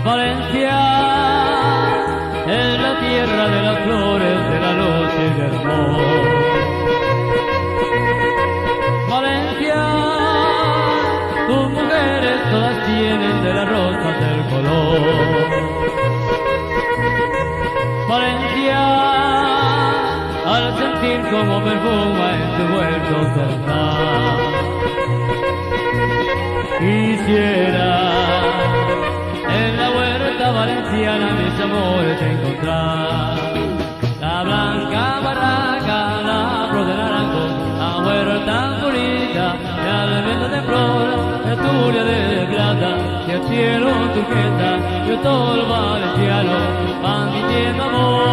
Valencia es la tierra de las flores, de la noche y del amor. Valencia, tus mujeres todas tienen de las rosas el color. Valencia, al sentir como perfuma en tu huerto cercar, quisiera en la huerta valenciana mis amores encontrar. La blanca barraca, la flor de naranjo, la huerta bonita, de almendra de flor, la tuya de plata, y el cielo turquesa, y todo lo valenciano van diciendo amor.